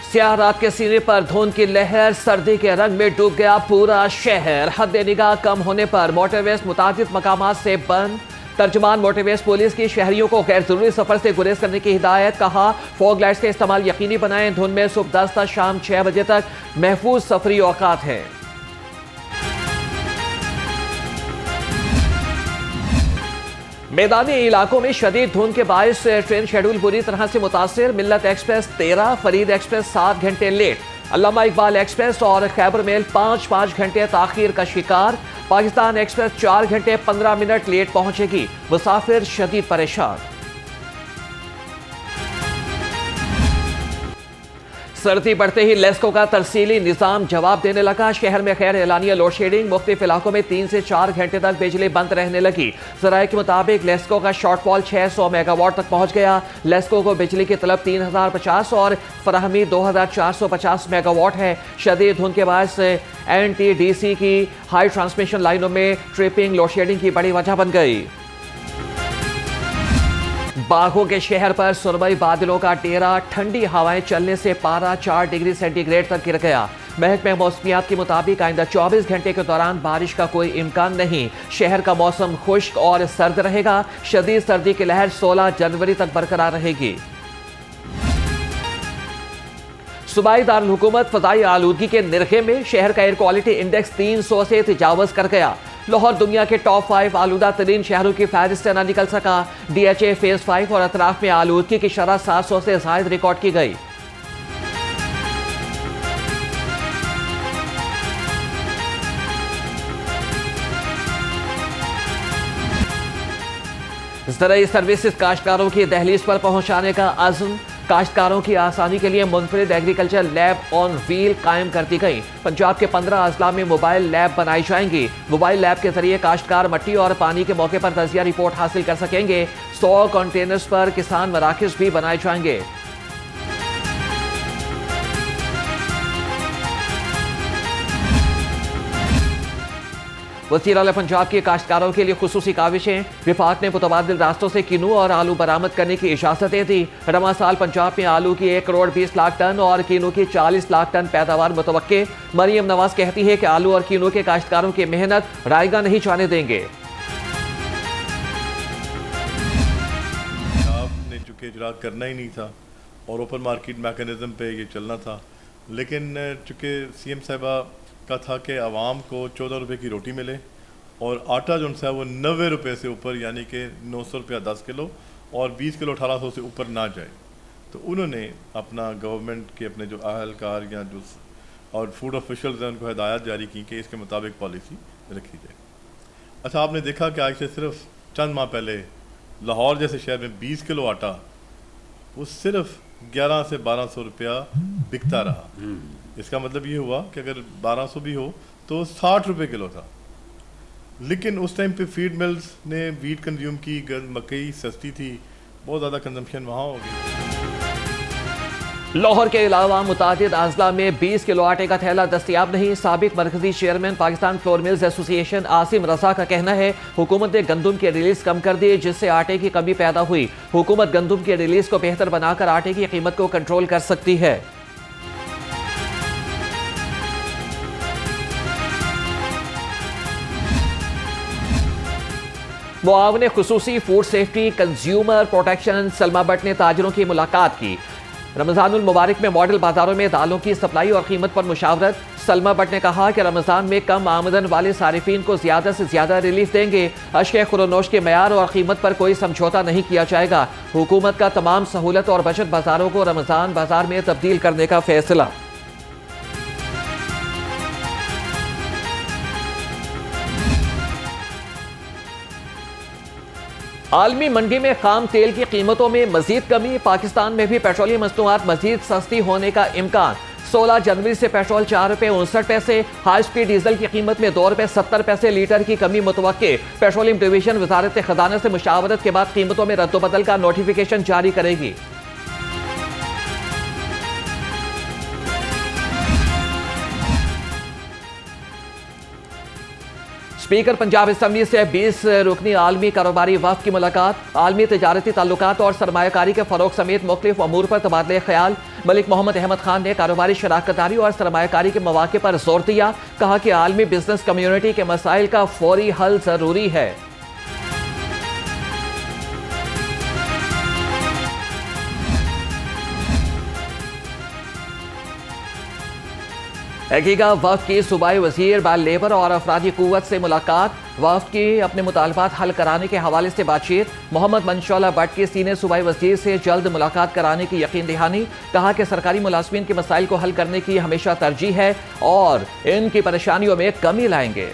स्याह रात के सीने पर धुंध की लहर, सर्दी के रंग में डूब गया पूरा शहर। हद निगाह कम होने पर मोटरवेज मुतादिद मकामात से बंद। तर्जुमान मोटरवेज पुलिस की शहरियों को गैर जरूरी सफर से गुरेज करने की हिदायत। कहा, फॉग लाइट्स का इस्तेमाल यकीनी बनाएं। धुंध में सुबह 10 से शाम 6 बजे तक महफूज सफरी औकात है। मैदानी इलाकों में शदीद धुंध के बायस ट्रेन शेड्यूल बुरी तरह से मुतासिर। मिल्लत एक्सप्रेस 13, फरीद एक्सप्रेस 7 घंटे लेट। अल्लामा इकबाल एक्सप्रेस और खैबर मेल 5-5 घंटे ताखीर का शिकार। पाकिस्तान एक्सप्रेस 4 घंटे 15 मिनट लेट पहुंचेगी। मुसाफिर शदीद परेशान। सर्दी बढ़ते ही लेस्को का तरसीली निजाम जवाब देने लगा। शहर में खैर एलानिया लोड शेडिंग। मुख्तलिफ इलाकों में 3 से 4 घंटे तक बिजली बंद रहने लगी। जराये के मुताबिक लेस्को का शॉर्टफॉल 600 मेगावाट तक पहुंच गया। लेस्को को बिजली की तलब 3050 और फराहमी 2450 मेगावाट है। शदीद धुंध के बाद NTDC की हाई ट्रांसमिशन लाइनों में ट्रिपिंग लोड शेडिंग की बड़ी वजह बन गई। बाघों के शहर पर सुरमई बादलों का डेरा। ठंडी हवाएं चलने से पारा 4 डिग्री सेंटीग्रेड तक गिर गया। महकमे मौसमियात के मुताबिक आइंदा 24 घंटे के दौरान बारिश का कोई इम्कान नहीं। शहर का मौसम खुश्क और सर्द रहेगा। शदीद सर्दी की लहर 16 जनवरी तक बरकरार रहेगी। सूबाई दारुल हुकूमत फजाई आलूदगी के निरखे में शहर का एयर क्वालिटी इंडेक्स 300 से तजावज कर गया। लाहौर दुनिया के टॉप 5 आलूदा तरीन शहरों की फहरिस्त से न निकल सका। DHA फेज 5 और अतराफ में आलूदगी की शरह 700 से जायद रिकॉर्ड की गई। ज़राई सर्विसेज काश्तकारों की दहलीज पर पहुंचाने का अज़्म। काश्तकारों की आसानी के लिए मुनफरिद एग्रीकल्चर लैब ऑन व्हील कायम कर दी गई। पंजाब के 15 अजला में मोबाइल लैब बनाई जाएंगी। मोबाइल लैब के जरिए काश्तकार मट्टी और पानी के मौके पर तजिया रिपोर्ट हासिल कर सकेंगे। 100 कंटेनर्स पर किसान मराकज़ भी बनाए जाएंगे। वज़ीर आला पंजाब के काश्तकारों के लिए खुसूसी काविशें। विफाक ने मुतबादिल रास्तों से किनू और आलू बरामद करने की इजाजत दे दी। रवा साल पंजाब में आलू की 1 करोड़ 20 लाख टन और किनू की 40 लाख टन पैदावार मुतवक्के। मरियम नवाज कहती है कि आलू और किनू के काश्तकारों की मेहनत रायगा नहीं जाने देंगे। आपने चूंकि इजरात करना ही नहीं था और ओपन मार्केट मैकेनिज्म पे ये चलना था, लेकिन चूँकि CM साहिबा का था कि आवाम को 14 रुपये की रोटी मिले और आटा जो है वो 90 रुपये से ऊपर, यानी कि 900 रुपया 10 किलो और 20 किलो 1800 से ऊपर ना जाए। तो उन्होंने अपना गवर्नमेंट के अपने जो अहलकार या जो और फूड ऑफिशियल्स हैं उनको हिदायत जारी की कि इसके मुताबिक पॉलिसी रखी जाए। अच्छा, आपने देखा कि आज से सिर्फ चंद माह पहले लाहौर जैसे शहर में 20 किलो आटा वो सिर्फ 1100 से 1200 रुपया बिकता रहा। इसका मतलब ये हुआ कि अगर 1200 भी हो तो 60 रुपये किलो था। लेकिन उस टाइम पे फीड मिल्स ने वीट कंज्यूम की, मकई सस्ती थी, बहुत ज़्यादा कंजम्पशन वहाँ हो गई। लाहौर के अलावा मुतादिद अजला में 20 किलो आटे का थैला दस्तियाब नहीं। साबिक मरकजी chairman Pakistan flour mills association Asim Raza का कहना है हुकूमत ने गंदुम की रिलीज कम कर दी, जिससे आटे की कमी पैदा हुई। हुकूमत गंदुम की रिलीज को बेहतर बनाकर आटे की कीमत को कंट्रोल कर सकती है। मुआवने खुसूसी food safety consumer protection Salma Bhatt ने ताजरों की मुलाकात की। रमजानुल मुबारक में मॉडल बाजारों में दालों की सप्लाई और कीमत पर मुशावरत। सलमा भट्ट ने कहा कि रमजान में कम आमदन वाले सारिफीन को ज्यादा से ज्यादा रिलीफ देंगे। अशके खुरोनोश के मयार और कीमत पर कोई समझौता नहीं किया जाएगा। हुकूमत का तमाम सहूलत और बचत बाजारों को रमजान बाजार में तब्दील करने का फैसला। आलमी मंडी में खाम तेल की कीमतों में मजीद कमी। पाकिस्तान में भी पेट्रोलियम मसनूआत मजीद सस्ती होने का इम्कान। 16 जनवरी से पेट्रोल 4 रुपये 59 पैसे, हाई स्पीड डीजल की कीमत में 2 रुपये 70 पैसे लीटर की कमी मुतवक्के। पेट्रोलियम डिवीजन वजारत खजाना से मुशावरत के बाद कीमतों में रद्दोबदल का नोटिफिकेशन जारी करेगी। स्पीकर पंजाब असम्बली से 20 रुकनी आलमी कारोबारी वफ्द की मुलाकात, आलमी तजारती ताल्लुकात और सरमायाकारी के फरोग समेत मुख्तलिफ अमूर पर तबादले ख्याल। मलिक मोहम्मद अहमद खान ने कारोबारी शराकतदारी और सरमायाकारी के मौके पर जोर दिया, कहा कि आलमी बिजनेस कम्युनिटी के मसाइल का फौरी हल जरूरी है। हकीका वफ्द की सूबाई वजीर बाल लेबर और अफरादी कुव्वत से मुलाकात, वफ्द की अपने मुतालबात हल कराने के हवाले से बातचीत। मोहम्मद मंशौला भट्ट के सीनियर सूबाई वजीर से जल्द मुलाकात कराने की यकीन दहानी, कहा कि सरकारी मुलाजमीन के मसाइल को हल करने की हमेशा तरजीह है और इनकी परेशानियों में कमी लाएंगे।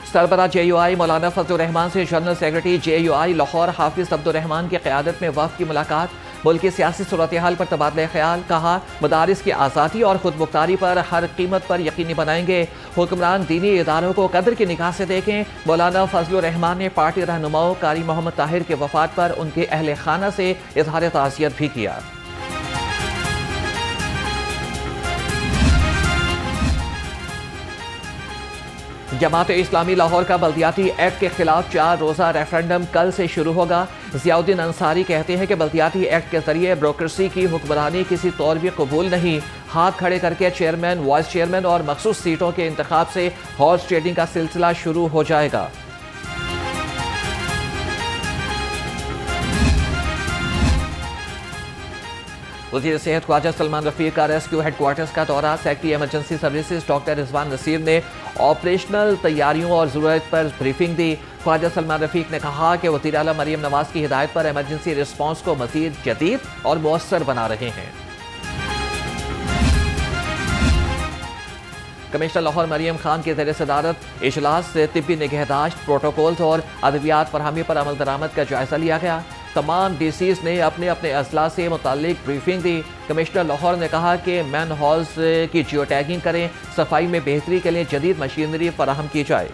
सरबरा JUI मौलाना फजलुर रहमान से जनरल सेक्रेटरी JUI लाहौर हाफिज अब्दुल रहमान की क़यादत में वफ़द की मुलाकात, मुल्क की सियासी सूरत हाल पर तबादला ख्याल। कहा मदारिस की आज़ादी और खुद मुख्तारी पर हर कीमत पर यकीनी बनाएंगे, हुक्मरान दीनी इदारों को कदर की निगाह से देखें। मौलाना फजलुर रहमान ने पार्टी रहनुमाओं कारी मोहम्मद ताहिर के वफात पर उनके अहले खाना से इजहार ताज़ियत भी किया। जमात इस्लामी लाहौर का बल्दियाती एक्ट के खिलाफ 4 रोज़ा रेफरेंडम कल से शुरू होगा। ज़ियाउद्दीन अंसारी कहते हैं कि बल्दियाती एक्ट के जरिए ब्रोक्रेसी की हुक्मरानी किसी तौर भी कबूल नहीं। हाथ खड़े करके चेयरमैन, वाइस चेयरमैन और मखसूस सीटों के इंतखाब से हॉर्स ट्रेडिंग का सिलसिला शुरू हो जाएगा। वज़ीर सेहत ख्वाजा सलमान रफीक का रेस्क्यू हेडक्वार्टर्स का दौरा, secretary emergency services doctor Rizwan Naseer ने ऑपरेशनल तैयारियों और ज़रूरत पर ब्रीफिंग दी। ख्वाजा सलमान रफीक ने कहा कि वज़ीर आला मरियम नवाज की हिदायत पर इमरजेंसी रिस्पॉन्स को मज़ीद जदीद और मौसर बना रहे हैं। कमिश्नर लाहौर मरियम खान के ज़ेर सदारत इजलास से तिब्बी निगहदाश्त, प्रोटोकॉल्स और अद्वियात फरहमी पर अमल दरामद का जायजा लिया गया। तमाम DCs ने अपने अपने अजला से मुताल्लिक ब्रीफिंग दी। कमिश्नर लाहौर ने कहा कि मैन हॉल्स की जियो टैगिंग करें, सफाई में बेहतरी के लिए जदीद मशीनरी फराहम की जाए।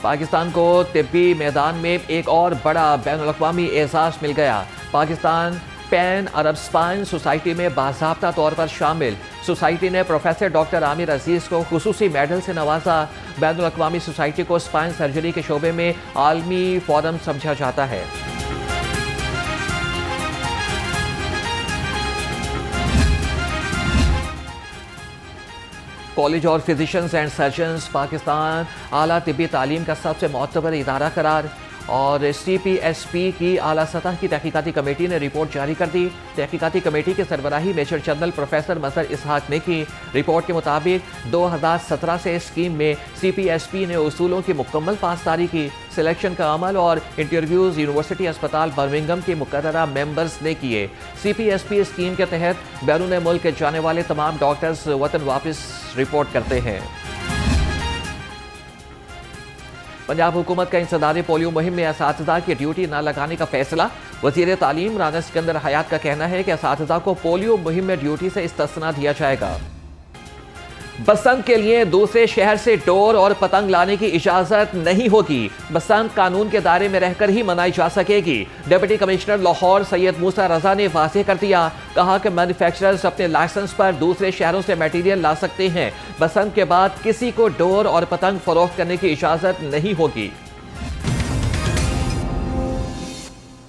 पाकिस्तान को तिब्बी मैदान में एक और बड़ा बैनुल-अक़वामी एजाज़ मिल गया। पाकिस्तान पैन अरब स्पाइन सोसाइटी में बाज़ाब्ता तौर पर शामिल। सोसाइटी ने प्रोफेसर डॉक्टर आमिर अजीज़ को खुसूसी मेडल से नवाजा। बैनुल-अक़वामी सोसाइटी को स्पाइन सर्जरी के शोबे में आलमी फोरम समझा जाता है। कॉलेज और फिजिशियंस एंड सर्जन्स पाकिस्तान आला तिब्बी तालीम का सबसे मोतबर इदारा करार। और CPSP की आला सतह की तहकीकाती कमेटी ने रिपोर्ट जारी कर दी। तहकीकाती कमेटी की सरबराही मेजर जनरल प्रोफेसर मजहर इसहाक ने की। रिपोर्ट के मुताबिक 2017 से स्कीम में CPSP ने उसूलों की मुकम्मल पासदारी की। सिलेक्शन का अमल और इंटरव्यूज़ यूनिवर्सिटी अस्पताल बर्मिंघम के मुकर्ररा मेंबर्स ने किए। CPSP स्कीम के तहत बैरून मुल्क जाने वाले तमाम डॉक्टर्स वतन वापस रिपोर्ट करते हैं। पंजाब हुकूमत का इंसदादी पोलियो मुहिम में असातिज़ा की ड्यूटी न लगाने का फैसला। वज़ीर तालीम राना सिकंदर हयात का कहना है कि असातिज़ा को पोलियो मुहिम में ड्यूटी से इस्तिस्ना दिया जाएगा। बसंत के लिए दूसरे शहर से डोर और पतंग लाने की इजाजत नहीं होगी। बसंत कानून के दायरे में रहकर ही मनाई जा सकेगी। डिप्टी कमिश्नर लाहौर सैयद मूसा रजा ने वाज़ेह कर दिया, कहा कि मैन्युफैक्चरर्स अपने लाइसेंस पर दूसरे शहरों से मटीरियल ला सकते हैं। बसंत के बाद किसी को डोर और पतंग फरोख्त करने की इजाजत नहीं होगी।